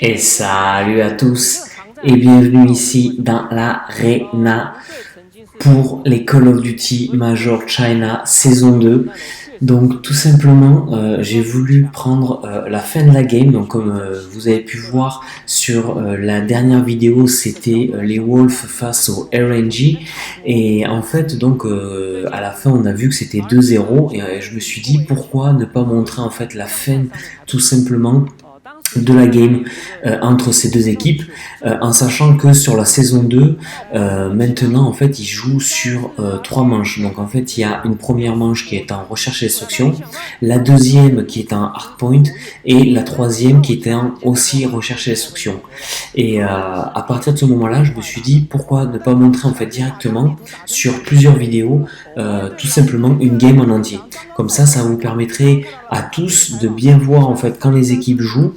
Et salut à tous et bienvenue ici dans l'Arena pour les Call of Duty Major China saison 2. Donc tout simplement, j'ai voulu prendre la fin de la game. Donc comme vous avez pu voir sur la dernière vidéo, c'était les Wolves face au RNG. Et en fait, donc à la fin, on a vu que c'était 2-0 et je me suis dit pourquoi ne pas montrer en fait la fin tout simplement de la game entre ces deux équipes, en sachant que sur la saison 2, maintenant en fait ils jouent sur 3 manches. Donc en fait il y a une première manche qui est en recherche et destruction, la deuxième qui est en hardpoint et la troisième qui est en aussi recherche et destruction. Et à partir de ce moment-là, je me suis dit pourquoi ne pas montrer en fait directement sur plusieurs vidéos tout simplement une game en entier. Comme ça vous permettrait à tous de bien voir en fait quand les équipes jouent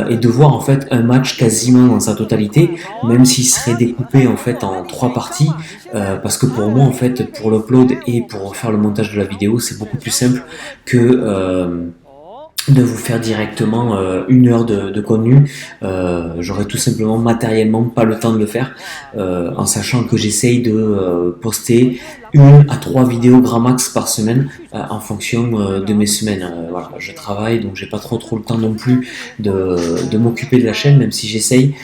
et de voir en fait un match quasiment dans sa totalité, même s'il serait découpé en fait en 3 parties, parce que pour moi en fait pour l'upload et pour faire le montage de la vidéo c'est beaucoup plus simple que de vous faire directement 1 heure de contenu. J'aurais tout simplement matériellement pas le temps de le faire, en sachant que j'essaye de poster 1 à 3 vidéos grand max par semaine en fonction de mes semaines. Voilà, je travaille donc j'ai pas trop le temps non plus de m'occuper de la chaîne, même si j'essaye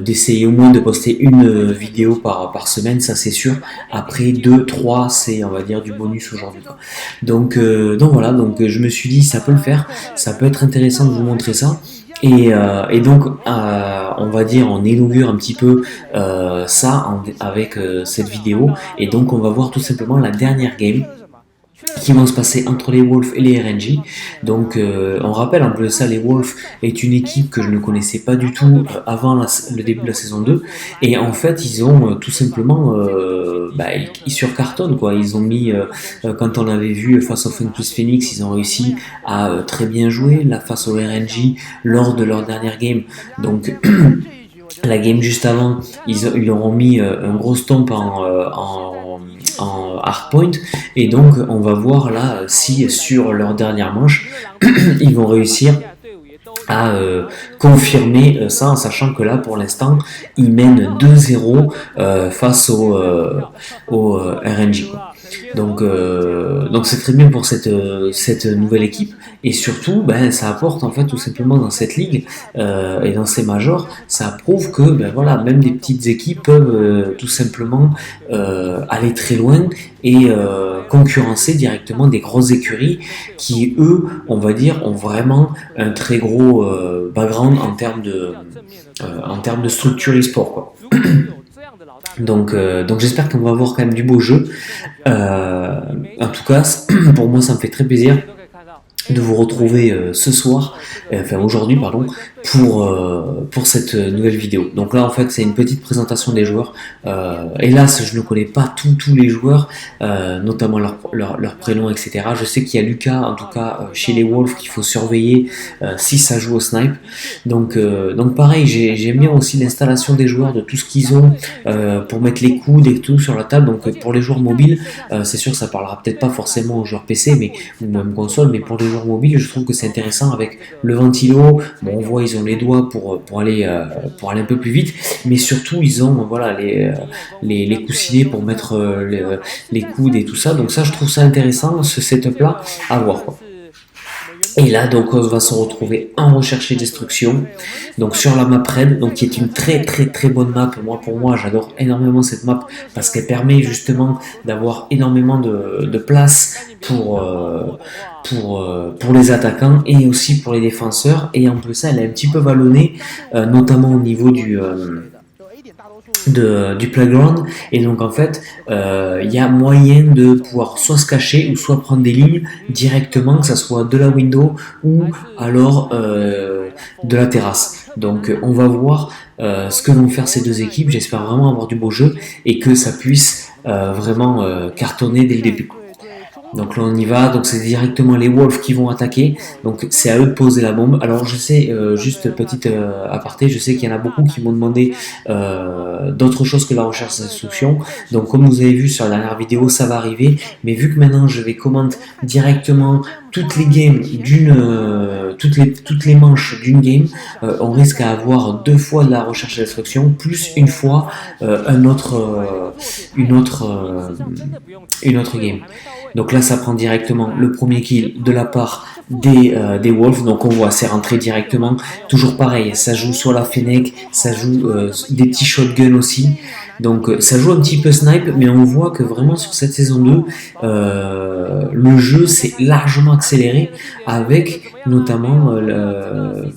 d'essayer au moins de poster une vidéo par semaine, ça c'est sûr. Après 2, 3 c'est on va dire du bonus aujourd'hui. Donc voilà, donc je me suis dit ça peut le faire, ça peut être intéressant de vous montrer ça. Et donc, on va dire, on inaugure un petit peu ça avec cette vidéo. Et donc, on va voir tout simplement la dernière game qui vont se passer entre les Wolves et les RNG. Donc on rappelle un peu ça, les Wolves est une équipe que je ne connaissais pas du tout avant le début de la saison 2, et en fait ils ont tout simplement ils surcartonnent quoi. Ils ont mis quand on avait vu face au Fun Plus Phoenix, ils ont réussi à très bien jouer là face au RNG lors de leur dernière game. Donc la game juste avant, ils leur ont mis un gros stomp en hardpoint, et donc on va voir là si sur leur dernière manche ils vont réussir à confirmer ça, en sachant que là pour l'instant ils mènent 2-0 face au RNG. Donc c'est très bien pour cette nouvelle équipe, et surtout ça apporte en fait tout simplement dans cette ligue et dans ces majors, ça prouve que voilà, même des petites équipes peuvent tout simplement aller très loin et concurrencer directement des grosses écuries qui eux on va dire ont vraiment un très gros background en termes de structure e-sport quoi. Donc j'espère qu'on va avoir quand même du beau jeu. En tout cas, pour moi, ça me fait très plaisir de vous retrouver ce soir, enfin aujourd'hui pardon, pour cette nouvelle vidéo. Donc là en fait c'est une petite présentation des joueurs. Hélas je ne connais pas tous les joueurs, notamment leur prénom, etc. Je sais qu'il y a Lucas en tout cas chez les Wolves qu'il faut surveiller si ça joue au snipe. Donc pareil, j'aime bien aussi l'installation des joueurs, de tout ce qu'ils ont pour mettre les coudes et tout sur la table. Donc pour les joueurs mobiles, c'est sûr ça parlera peut-être pas forcément aux joueurs PC ou même console, mais pour les joueurs mobiles je trouve que c'est intéressant avec le ventilo. Bon, on voit ils ont les doigts pour aller un peu plus vite, mais surtout ils ont voilà les coussinets pour mettre les coudes et tout ça. Donc ça je trouve ça intéressant, ce setup là à voir quoi. Et là donc on va se retrouver en recherche et destruction, donc sur la map Red, donc qui est une très bonne map. Pour moi j'adore énormément cette map parce qu'elle permet justement d'avoir énormément de place pour les attaquants et aussi pour les défenseurs, et en plus ça elle est un petit peu vallonnée, notamment au niveau du playground, et donc en fait il y a moyen de pouvoir soit se cacher ou soit prendre des lignes directement, que ça soit de la window ou alors de la terrasse. Donc on va voir ce que vont faire ces deux équipes. J'espère vraiment avoir du beau jeu et que ça puisse vraiment cartonner dès le début. Donc là on y va, donc c'est directement les Wolves qui vont attaquer, donc c'est à eux de poser la bombe. Alors je sais, juste petite aparté, je sais qu'il y en a beaucoup qui m'ont demandé d'autres choses que la recherche d'instruction. Donc comme vous avez vu sur la dernière vidéo, ça va arriver, mais vu que maintenant je vais commenter directement toutes les games toutes les manches d'une game, on risque à avoir 2 fois de la recherche et destruction, plus une fois une autre game. Donc là, ça prend directement le premier kill de la part des Wolves. Donc on voit, c'est rentré directement. Toujours pareil, ça joue sur la Fennec, ça joue des petits shotguns aussi. Donc ça joue un petit peu snipe, mais on voit que vraiment sur cette saison 2, le jeu s'est largement accéléré avec notamment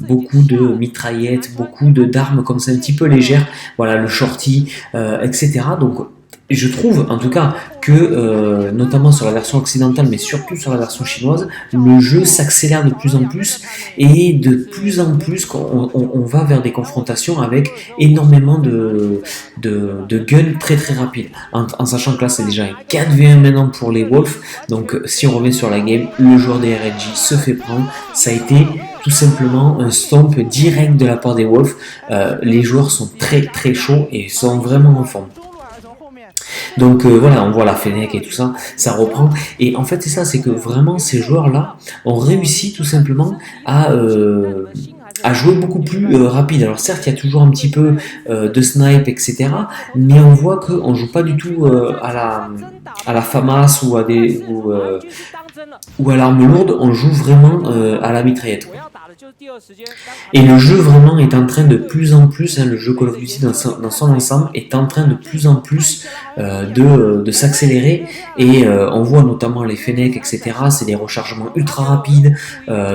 beaucoup de mitraillettes, beaucoup d'armes comme ça un petit peu légères, voilà le shorty, etc. Donc je trouve en tout cas que notamment sur la version occidentale mais surtout sur la version chinoise, le jeu s'accélère de plus en plus et de plus en plus on va vers des confrontations avec énormément de guns très très rapides, en sachant que là c'est déjà un 4v1 maintenant pour les Wolves. Donc si on revient sur la game, le joueur des RNG se fait prendre, ça a été tout simplement un stomp direct de la part des Wolves. Les joueurs sont très très chauds et sont vraiment en forme. Donc voilà, on voit la Fennec et tout ça, ça reprend. Et en fait, c'est ça, c'est que vraiment ces joueurs-là ont réussi tout simplement à jouer beaucoup plus rapide. Alors certes, il y a toujours un petit peu de snipe, etc. Mais on voit qu'on ne joue pas du tout à la FAMAS ou à l'arme lourde, on joue vraiment à la mitraillette. Et le jeu vraiment est en train de plus en plus, le jeu Call of Duty dans son ensemble est en train de plus en plus de s'accélérer, et on voit notamment les Fennec, etc. C'est des rechargements ultra rapides,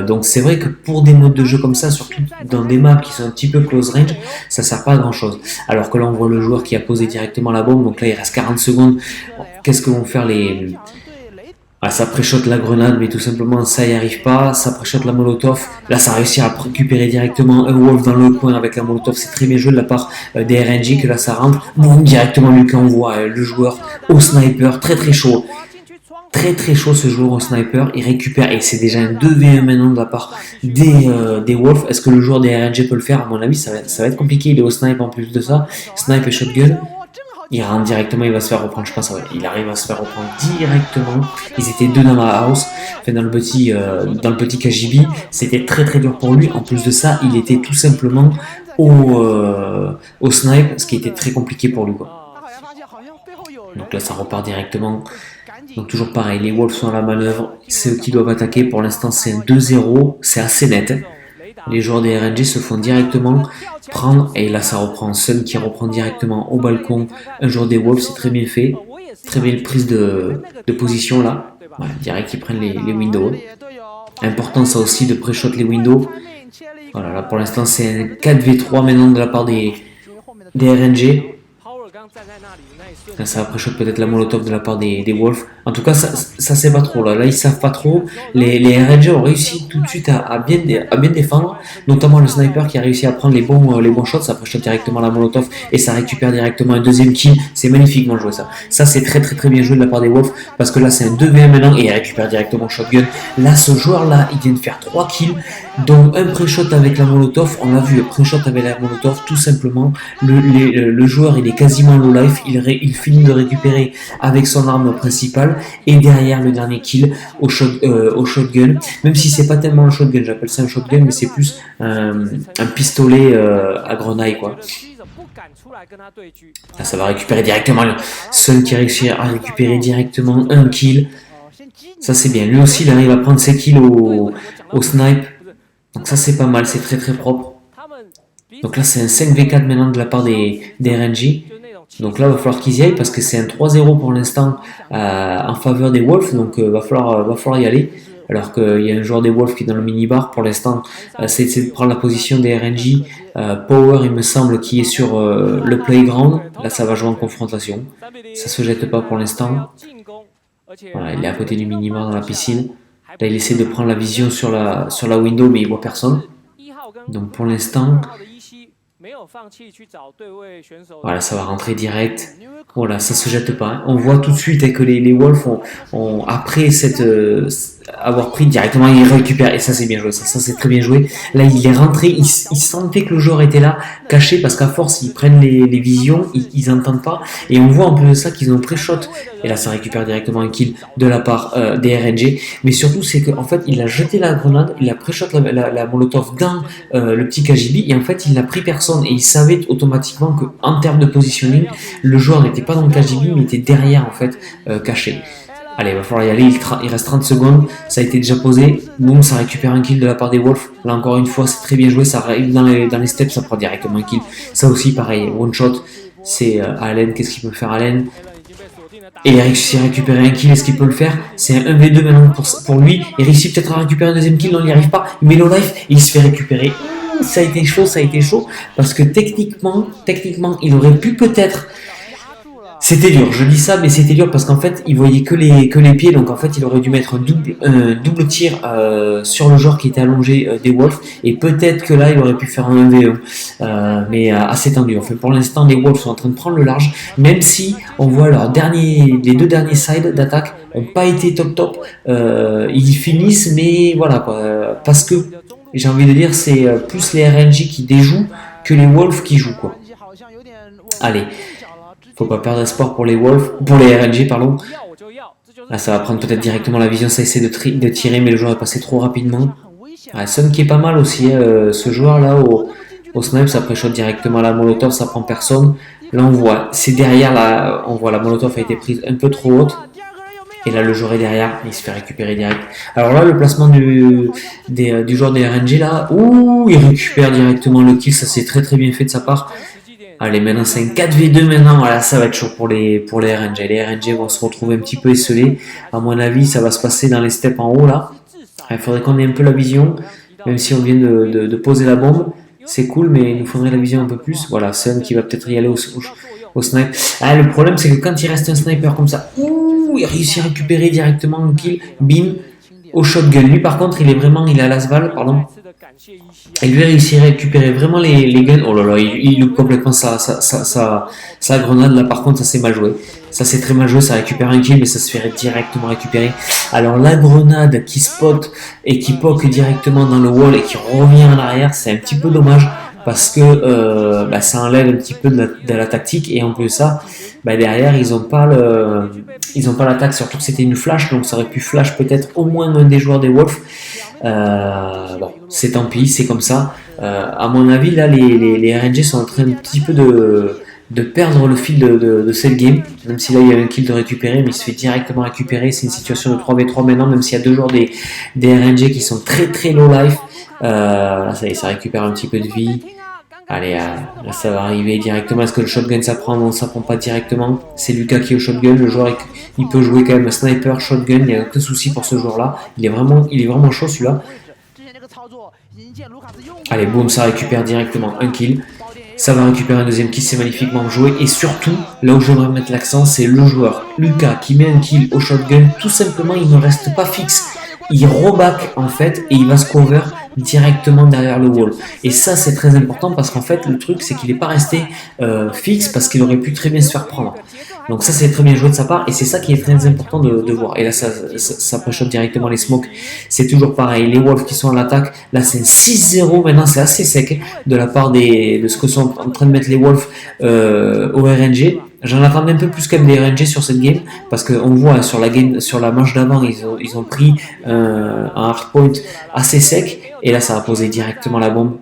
donc c'est vrai que pour des modes de jeu comme ça, surtout dans des maps qui sont un petit peu close range, ça sert pas à grand chose. Alors que là on voit le joueur qui a posé directement la bombe, donc là il reste 40 secondes. Qu'est-ce que vont faire les... Ah, ça pré-shot la grenade, mais tout simplement ça y arrive pas. Ça pré-shot la molotov. Là, ça a réussi à récupérer directement un Wolf dans le coin avec la molotov. C'est très bien joué de la part des RNG, que là ça rentre. Boum, directement Lucas, on voit le joueur au sniper, très très chaud. Très très chaud ce joueur au sniper. Il récupère, et c'est déjà un 2v1 maintenant de la part des Wolves. Est-ce que le joueur des RNG peut le faire? À mon avis, ça va être compliqué. Il est au snipe en plus de ça. Snipe et shotgun. Il rentre directement, il va se faire reprendre, je pense. Ouais, il arrive à se faire reprendre directement. Ils étaient 2 dans la house, enfin dans le petit KGB. C'était très très dur pour lui. En plus de ça, il était tout simplement au snipe, ce qui était très compliqué pour lui, quoi. Donc là, ça repart directement. Donc toujours pareil, les Wolves sont à la manœuvre. C'est eux qui doivent attaquer. Pour l'instant, c'est un 2-0. C'est assez net. Les joueurs des RNG se font directement prendre, et là ça reprend Sun qui reprend directement au balcon un joueur des Wolves. C'est très bien fait, très belle prise de position là, ouais, direct ils prennent les windows. Important ça aussi de pré-shot les windows. Voilà, là pour l'instant c'est un 4v3 maintenant de la part des RNG. Là, ça va pré-shot peut-être la molotov de la part des Wolves. En tout cas, ça sait pas trop. Là, ils savent pas trop. Les RNG ont réussi tout de suite à bien défendre, notamment le sniper qui a réussi à prendre les bons shots. Ça pré-shot directement la molotov et ça récupère directement un deuxième kill. C'est magnifiquement joué ça. Ça, c'est très très très bien joué de la part des Wolves, parce que là, c'est un 2v1 maintenant et il récupère directement shotgun. Là, ce joueur-là, il vient de faire 3 kills, dont un pré-shot avec la molotov. On l'a vu, le pré-shot avec la molotov, tout simplement. Le joueur, il est quasiment low life. Il finit de récupérer avec son arme principale, et derrière le dernier kill au shotgun, même si c'est pas tellement un shotgun, j'appelle ça un shotgun, mais c'est plus un pistolet à grenaille, quoi. Là, ça va récupérer directement Sun qui réussit à récupérer directement un kill. Ça c'est bien, lui aussi il arrive à prendre ses kills au snipe, donc ça c'est pas mal, c'est très très propre. Donc là c'est un 5v4 maintenant de la part des RNG. Donc là, il va falloir qu'ils y aillent, parce que c'est un 3-0 pour l'instant en faveur des Wolves. Donc va falloir y aller. Alors qu'il y a un joueur des Wolves qui est dans le minibar pour l'instant. C'est de prendre la position des RNG. Power, il me semble, qui est sur le playground. Là, ça va jouer en confrontation. Ça se jette pas pour l'instant. Voilà, il est à côté du minibar dans la piscine. Là, il essaie de prendre la vision sur la window, mais il voit personne. Donc pour l'instant... Voilà, ça va rentrer direct. Voilà, ça se jette pas. On voit tout de suite que les Wolves ont après avoir pris directement, ils récupèrent, et ça c'est bien joué, ça c'est très bien joué. Là il est rentré, il sentait que le joueur était là, caché, parce qu'à force ils prennent les visions, ils entendent pas, et on voit en plus de ça qu'ils ont pré-shot Et là, ça récupère directement un kill de la part des RNG. Mais surtout, c'est qu'en fait, il a jeté la grenade, il a pré-shot la molotov dans le petit KGB. Et en fait, il n'a pris personne. Et il savait automatiquement qu'en termes de positioning, le joueur n'était pas dans le KGB, mais était derrière, en fait, caché. Allez, il va falloir y aller, il reste 30 secondes, ça a été déjà posé, boum, ça récupère un kill de la part des Wolves, là encore une fois, c'est très bien joué, ça arrive dans les steps, ça prend directement un kill, ça aussi pareil, one shot, c'est Allen, qu'est-ce qu'il peut faire Allen? Et il a réussi à récupérer un kill, est-ce qu'il peut le faire? C'est un 1v2 maintenant pour lui, il réussit peut-être à récupérer un deuxième kill, non il n'y arrive pas, il met low life, et il se fait récupérer. Ça a été chaud, parce que techniquement, il aurait pu peut-être... C'était dur, je dis ça, mais c'était dur parce qu'en fait, il voyait que les pieds, donc en fait, il aurait dû mettre un double tir sur le joueur qui était allongé des Wolves, et peut-être que là, il aurait pu faire un 1v1, mais assez tendu. Enfin, pour l'instant, les Wolves sont en train de prendre le large, même si on voit les deux derniers sides d'attaque n'ont pas été top. Ils finissent, mais voilà quoi, parce que j'ai envie de dire, c'est plus les RNG qui déjouent que les Wolves qui jouent quoi. Allez. Faut pas perdre espoir pour les RNG, pardon. Là, ça va prendre peut-être directement la vision, ça essaie de tirer, mais le joueur est passé trop rapidement. Sun qui est pas mal aussi, ce joueur-là, au snipe, ça pré-shot directement la molotov, ça prend personne. Là, on voit, c'est derrière, là, on voit la molotov a été prise un peu trop haute. Et là, le joueur est derrière, il se fait récupérer direct. Alors là, le placement du joueur des RNG, là, il récupère directement le kill, ça c'est très bien fait de sa part. Allez, maintenant c'est un 4v2 maintenant, voilà, ça va être chaud pour les RNG. Les RNG vont se retrouver un petit peu esselés. À mon avis, ça va se passer dans les steps en haut là. Il faudrait qu'on ait un peu la vision, même si on vient de poser la bombe. C'est cool, mais il nous faudrait la vision un peu plus. Voilà, Sun qui va peut-être y aller au snipe. Le problème c'est que quand il reste un sniper comme ça, il réussit à récupérer directement un kill, bim, au shotgun. Lui par contre, il a l'asval, pardon. Et lui a réussi à récupérer vraiment les guns. Oh là là, il loupe complètement sa grenade. Là par contre, ça c'est mal joué. Ça c'est très mal joué, ça récupère un kill, mais ça se fait directement récupérer. Alors la grenade qui spot et qui poke directement dans le wall et qui revient en arrière, c'est un petit peu dommage. Parce que ça enlève un petit peu de la tactique, et en plus de ça, derrière ils n'ont pas l'attaque, surtout que c'était une flash, donc ça aurait pu flash peut-être au moins un des joueurs des Wolves. C'est tant pis, c'est comme ça. À mon avis, là les RNG sont en train un petit peu de perdre le fil de cette game, même si là il y a un kill de récupérer, mais il se fait directement récupérer. C'est une situation de 3v3 maintenant, même s'il y a deux joueurs des RNG qui sont très low life. Là ça y est, ça récupère un petit peu de vie. Allez, là ça va arriver directement. Est-ce que le shotgun ça prend? Non, ça prend pas directement. C'est Lucas qui est au shotgun. Le joueur il peut jouer quand même sniper, shotgun. Il n'y a aucun souci pour ce joueur-là. Il est vraiment chaud celui-là. Allez, boum, ça récupère directement un kill. Ça va récupérer un deuxième kill, c'est magnifiquement joué. Et surtout, là où je voudrais mettre l'accent, c'est le joueur Lucas qui met un kill au shotgun. Tout simplement, il ne reste pas fixe. Il reback en fait et il va se cover directement derrière le wall. Et ça c'est très important parce qu'en fait le truc c'est qu'il n'est pas resté fixe parce qu'il aurait pu très bien se faire prendre. Donc ça c'est très bien joué de sa part et c'est ça qui est très important de voir. Et là ça pré-shot directement les smokes. C'est toujours pareil, les Wolves qui sont à l'attaque. Là c'est un 6-0 maintenant, c'est assez sec de la part de ce que sont en train de mettre les Wolves au RNG. J'en attendais un peu plus quand même des RNG sur cette game parce qu'on voit sur la manche d'avant ils ont pris un hardpoint assez sec et là ça va poser directement la bombe.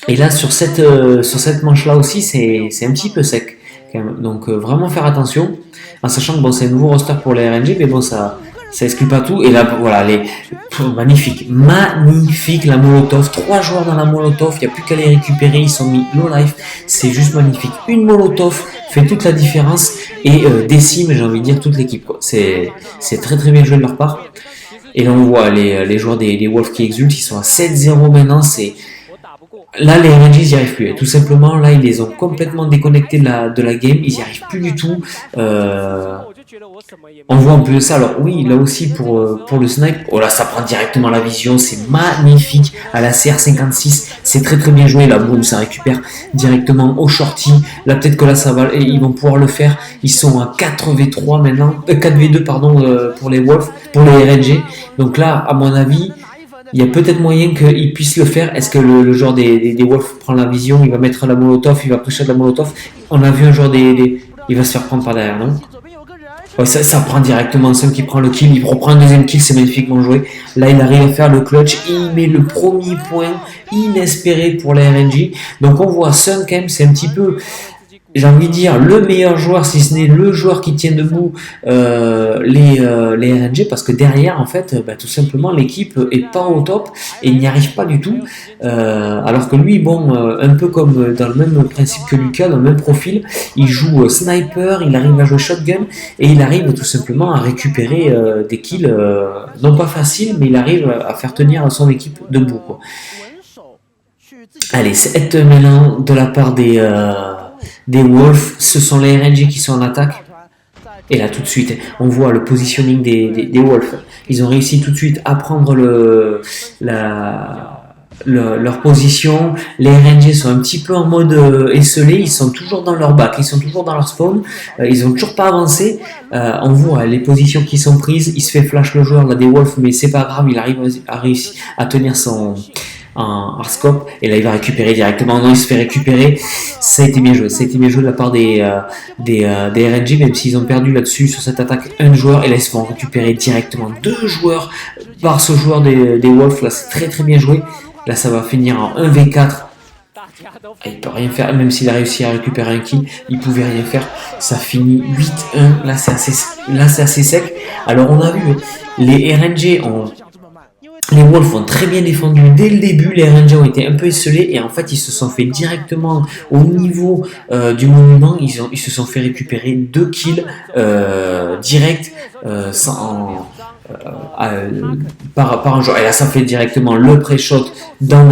Et là sur cette manche là aussi c'est un petit peu sec quand même. Donc vraiment faire attention en sachant que bon c'est un nouveau roster pour les RNG mais bon ça exclut pas tout. Et là voilà magnifique la molotov, 3 joueurs dans la molotov, il n'y a plus qu'à les récupérer, ils sont mis low life, c'est juste magnifique. Une molotov fait toute la différence et décime, j'ai envie de dire, toute l'équipe quoi. C'est très bien joué de leur part. Et là on voit les joueurs des Wolves qui exultent, ils sont à 7-0 maintenant. Là les RNG ils n'y arrivent plus, tout simplement là ils les ont complètement déconnectés de la game, ils n'y arrivent plus du tout. On voit un peu de ça. Alors oui, là aussi pour le snipe, oh là ça prend directement la vision, c'est magnifique à la CR56, c'est très bien joué. Là boum, ça récupère directement au shorty. Là peut-être que là ça va, et ils vont pouvoir le faire. Ils sont à 4v3 maintenant, 4v2 pardon pour les Wolves, pour les RNG. Donc là à mon avis il y a peut-être moyen qu'ils puissent le faire. Est-ce que le joueur des Wolves prend la vision, il va mettre la molotov, il va pusher de la molotov? On a vu un joueur il va se faire prendre par derrière, non? Ouais, ça prend directement Sun qui prend le kill, il reprend un deuxième kill, c'est magnifiquement joué. Là, il arrive à faire le clutch et il met le premier point inespéré pour la RNG. Donc on voit Sun quand même, c'est un petit peu, j'ai envie de dire, le meilleur joueur, si ce n'est le joueur qui tient debout les RNG, parce que derrière, en fait, tout simplement, l'équipe est pas au top et il n'y arrive pas du tout. Alors que lui, bon, un peu comme dans le même principe que Lucas, dans le même profil, il joue sniper, il arrive à jouer shotgun et il arrive tout simplement à récupérer des kills, non pas faciles, mais il arrive à faire tenir son équipe debout, quoi. Allez, c'est mêlant de la part des Wolves, ce sont les RNG qui sont en attaque. Et là tout de suite, on voit le positioning des Wolves. Ils ont réussi tout de suite à prendre leur position. Les RNG sont un petit peu en mode esselé, ils sont toujours dans leur bac, ils sont toujours dans leur spawn, ils n'ont toujours pas avancé. On voit les positions qui sont prises, il se fait flash le joueur là des Wolves, mais c'est pas grave, il arrive à réussir à tenir son en scope et là il va récupérer directement. Non, il se fait récupérer. Ça a été bien joué, de la part des RNG, même s'ils ont perdu là-dessus sur cette attaque un joueur, et là ils se font récupérer directement 2 joueurs par ce joueur des Wolves. Là c'est très très bien joué. Là ça va finir en 1v4. Et il peut rien faire, même s'il a réussi à récupérer un kill, il pouvait rien faire. Ça finit 8-1. Là c'est assez sec. Alors on a vu, les RNG les Wolves ont très bien défendu dès le début, les RNG ont été un peu esselés et en fait ils se sont fait directement au niveau du monument, ils se sont fait récupérer 2 kills direct par un joueur. Et là ça fait directement le pré-shot dans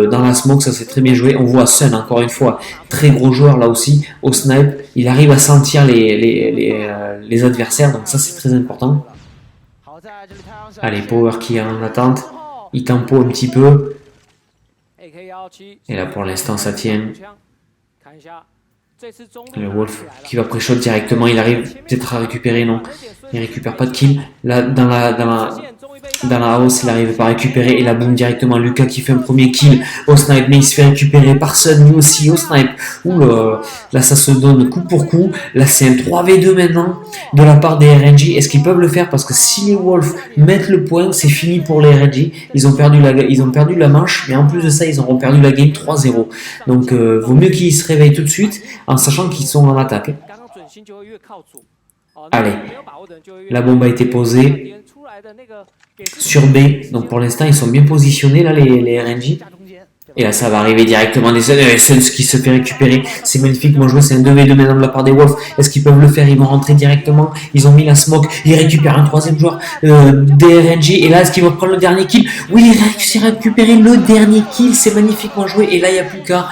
la smoke, ça c'est très bien joué. On voit Sun encore une fois, très gros joueur là aussi, au snipe, il arrive à sentir les adversaires, donc ça c'est très important. Allez, Power qui est en attente, il tempo un petit peu. Et là pour l'instant ça tient. Le Wolf qui va pré-shot directement, il arrive peut-être à récupérer, non, il récupère pas de kill. Là dans la house, il arrive pas à récupérer et là boum directement Lucas qui fait un premier kill au snipe, mais il se fait récupérer par Sun lui aussi au snipe. Ouh là ça se donne coup pour coup. Là c'est un 3v2 maintenant de la part des RNG. Est-ce qu'ils peuvent le faire? Parce que si les Wolves mettent le point, c'est fini pour les RNG. Ils ont perdu la manche, mais en plus de ça ils auront perdu la game 3-0. Donc vaut mieux qu'ils se réveillent tout de suite en sachant qu'ils sont en attaque. Allez, la bombe a été posée sur B, donc pour l'instant ils sont bien positionnés là les RNG. Et là ça va arriver directement des Suns qui se fait récupérer, c'est magnifiquement joué, c'est un 2v2 maintenant de la part des Wolves. Est-ce qu'ils peuvent le faire? Ils vont rentrer directement, ils ont mis la smoke, ils récupèrent un 3e joueur des RNG, et là est-ce qu'ils vont prendre le dernier kill? Oui, ils réussissent à récupérer le dernier kill, c'est magnifiquement joué, et là il n'y a plus qu'à...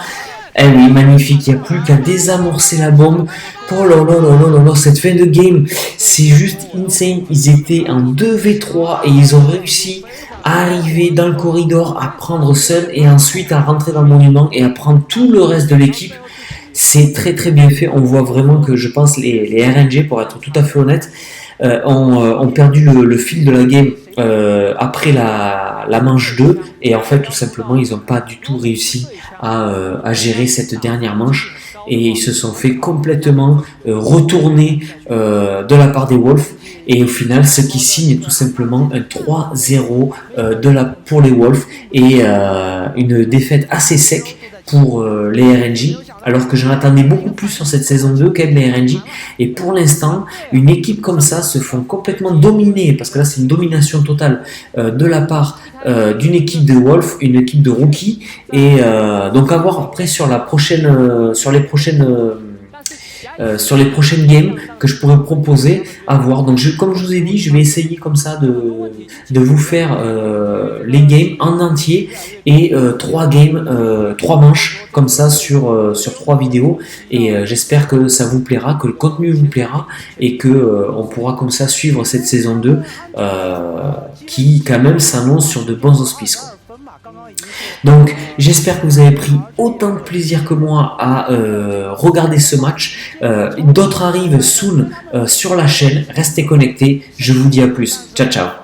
Eh oui, magnifique, il n'y a plus qu'à désamorcer la bombe. Oh là là là là là, cette fin de game, c'est juste insane. Ils étaient en 2v3 et ils ont réussi à arriver dans le corridor, à prendre Sun et ensuite à rentrer dans le monument et à prendre tout le reste de l'équipe. C'est très très bien fait. On voit vraiment que je pense les RNG, pour être tout à fait honnête, ont perdu le fil de la game après la manche 2 et en fait tout simplement ils n'ont pas du tout réussi à gérer cette dernière manche et ils se sont fait complètement retourner de la part des Wolves et au final ce qui signe tout simplement un 3-0 pour les Wolves et une défaite assez sec pour les RNG, alors que j'en attendais beaucoup plus sur cette saison 2 quand même les RNG, et pour l'instant une équipe comme ça se font complètement dominer, parce que là c'est une domination totale de la part d'une équipe de Wolf, une équipe de rookies, et donc à voir après sur les prochaines games que je pourrais proposer à voir. Donc comme je vous ai dit, je vais essayer comme ça de vous faire les games en entier et 3 manches comme ça sur 3 vidéos, et j'espère que ça vous plaira, que le contenu vous plaira et que on pourra comme ça suivre cette saison 2 qui quand même s'annonce sur de bons auspices, quoi. Donc j'espère que vous avez pris autant de plaisir que moi à regarder ce match. D'autres arrivent soon sur la chaîne. Restez connectés. Je vous dis à plus. Ciao ciao.